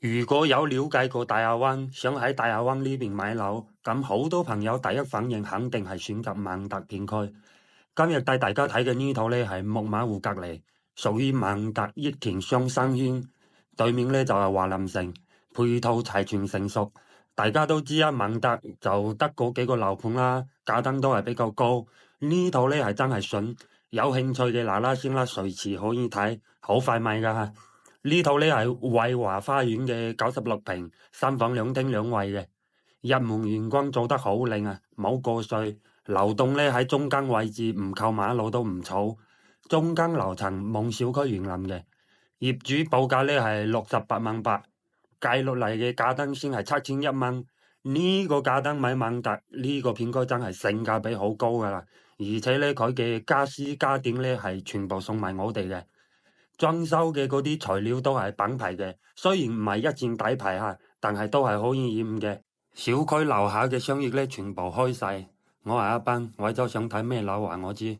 如果有了解過大亞灣，想喺大亞灣呢邊買樓，咁好多朋友第一反應肯定係選擇孟特片區。今日帶大家睇嘅呢套呢係木馬湖隔離，屬於孟特益田雙生圈，對面呢就係華林城，配套齊全成熟。大家都知啊，孟特就得嗰幾個樓盤啦，價燈都係比較高。呢套呢係真係筍，有興趣嘅嗱嗱聲啦，隨時可以睇，好快賣噶吓。呢套呢係惠華花園嘅96平，三房兩廳兩衛嘅，入門玄關做得好靚啊，冇過稅，流動呢喺中間位置，唔靠馬路都唔嘈，中間樓層望小區園林嘅，業主報價呢係68萬8，計落嚟嘅價單先係7100蚊，呢個價單買孟特呢個片區真係性價比好高噶啦，而且呢，佢嘅家私家電呢係全部送埋我哋嘅。裝修嘅嗰啲材料都係品牌嘅，雖然唔係一件底牌吓，但係都係可以驗嘅。小區樓下嘅商業呢，全部開晒。我係阿斌，我就想睇咩樓話我知。